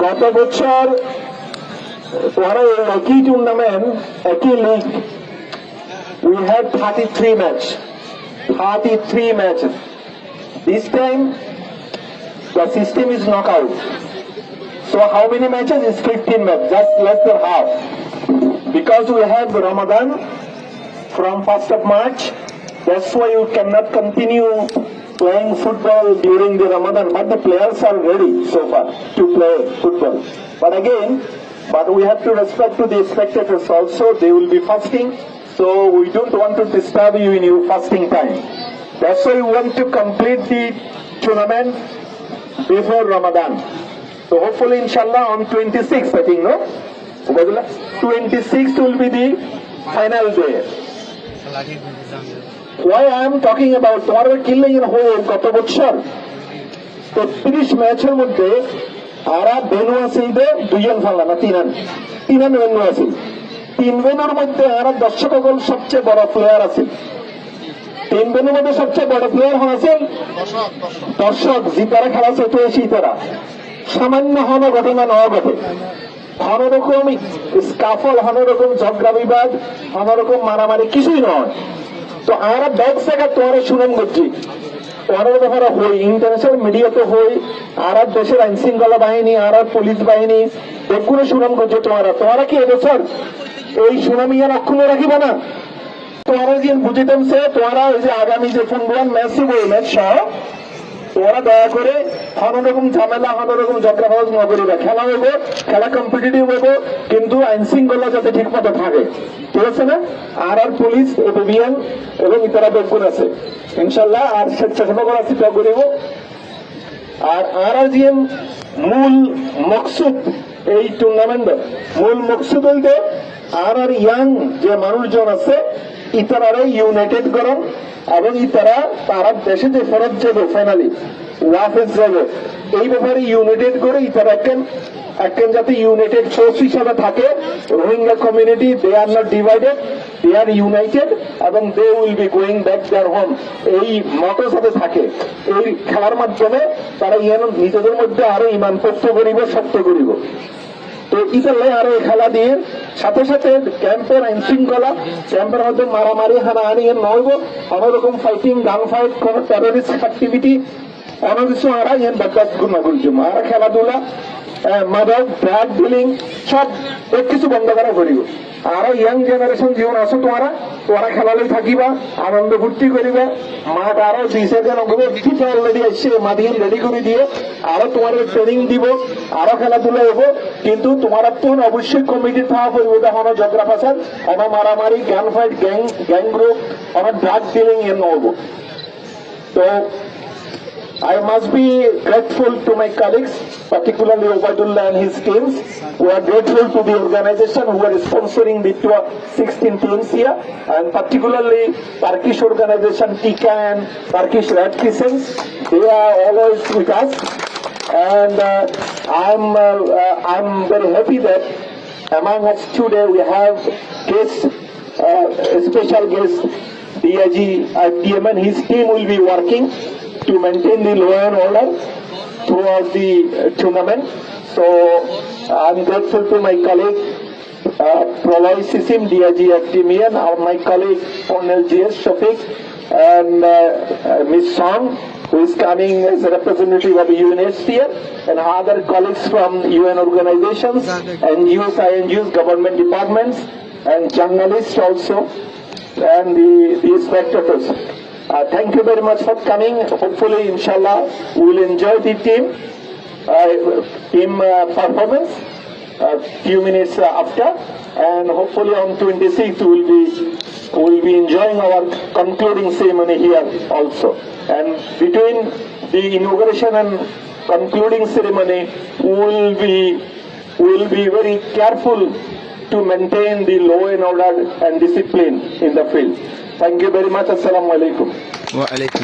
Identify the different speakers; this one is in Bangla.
Speaker 1: গত বছর ওরা একই টুর্নামেন্ট, একই league, we had 33 matches. This time the system is knockout. So how many matches? Is 15 matches, just less than half. Because we have Ramadan from 1st of March, that's why you cannot continue playing football during the Ramadan, but the players are ready so far to play football. But we have to respect to the spectators also. They will be fasting, so we don't want to disturb you in your fasting time. That's why we want to complete the tournament before Ramadan. So hopefully, inshallah, on 26th, I think, no? 26th will be the final day. Why I am talking about tomorrow killing in whole গত বছর 33 ম্যাচের মধ্যে আরা বেনু আছে দুইজন ফালা না তিন বেনু আছে। তিন বেনুর মধ্যে আরা দর্শক গোল সবচেয়ে বড় প্লেয়ার আছে। তিন বেনুর মধ্যে সবচেয়ে বড় প্লেয়ার হন আছে দর্শক, জিতারা খেলা চলতে এসি তারা সামান্য হন ঘটনা ন ঘটে, হনরকম স্কাফল, হনরকম ঝগড়া বিবাদ, হনরকম মারামারি কিছুই নয়। তো আমরা ব্যাগ জায়গা তোমার সুনাম করছি, তোমার ব্যাপারে হই ইন্টারন্যাশনাল মিডিয়াতে হই, আর দেশের আইন শৃঙ্খলা বাহিনী, আর পুলিশ বাহিনী এগুলো সুনাম করছে। তোমরা কি এবছর এই সুনাম ইয়ার অক্ষুণ্ণ রাখিবে না? তোমরা যে বুঝিতাম সে তোমরা ওই যে আগামী যে ফুটবল ম্যাচ ওই ম্যাচ সহ তোমরা দয়া করে হনরকম ঝামেলা, হনরকম ঝগড়াবাজ ন করিবে। খেলা হইব, খেলা কম্পিটিটিভ হইব, কিন্তু আইন শৃঙ্খলা যাতে ঠিক মতো থাকে, ঠিক আছে না? আর পুলিশ, এপিবিএন এবং ইতারা বেগুন আছে ইনশাল্লাহ, আর স্বেচ্ছাসেবকরা আছে করিব। আর যে মূল মকসুদ এই টুর্নামেন্টের মূল মকসুদ হইতে আর ইয়াং যে মানুষজন আছে ইতারারে ইউনাইটেড করুন, এবং তারা দেশে যে ফেরত যাবে ফাইনালি ওয়াফেজ যাবে, এই ব্যাপারে ইউনাইটেড করে ইতারা একজন যাতে ইউনাইটেড ফোর্স হিসাবে থাকে। Rohingya community, they are not divided, they are united, এবং they will be going back their home, এই মতের সাথে থাকে। এই খেলার মাধ্যমে তারা নিজেদের মধ্যে আরো ইমান পোক্ত করিব, শক্ত করিব। তো ইতালে আরো এই খেলা দিয়ে সাথে সাথে ক্যাম্পের আইন শৃঙ্খলা, ক্যাম্পের মধ্যে মারামারি হানাহানি নইব, অন্যরকম ফাইটিং, গান ফাইট, কোন টেরোরিস্ট অ্যাক্টিভিটি অনেক কিছু আমরা ইয়ে বরদাস্ত না করছি। আমরা খেলাধুলা, মাদক, ড্রাগ ডিলিং সব এক কিছু বন্ধ করা করিব। আরো ইয়াং জেনারেশন জীবন আছো তোমরা খেলালে থাকিবা, আনন্দ ফুর্তি করিবা। মাঠ আরো দিছে অলরেডি আসছে, মাদিয়ে রেডি করে দিয়ে আরো তোমার ট্রেনিং দিব, আরো খেলাধুলা হবো। কিন্তু তোমার তো অবশ্যই কমিটি থাকা পড়বে, হন ঝগড়া ফাসাদ, হন মারামারি, গ্যাং ফাইট, গ্যাং গ্রুপ, হন ড্রাগ ডিলিং এ নহবো। তো I must be grateful to my colleagues, particularly Obaidullah and his teams. We are grateful to the organization who are sponsoring the 16 teams here, and particularly Turkish organization Tika and Turkish Red Crescents. They are always with us, and I'm very happy that among us today we have guests, special guest DIG IPM, and his team will be working to maintain the law and order throughout the tournament. So I'm grateful to my colleague Pralay Sisim, DIG Actimian, or my colleague Colonel G.S. Shafiq, and Ms. Song, who is coming as a representative of UNHCR, and other colleagues from UN organizations, NGOs, INGOs, government departments, and journalists also, and the spectators. Thank you very much for coming. Hopefully, inshallah, we will enjoy the team performance a few minutes after, and hopefully on 26th we will be enjoying our concluding ceremony here also. And between the inauguration and concluding ceremony, we will be very careful to maintain the law and order and discipline in the field. Thank you very much. Assalamu alaikum.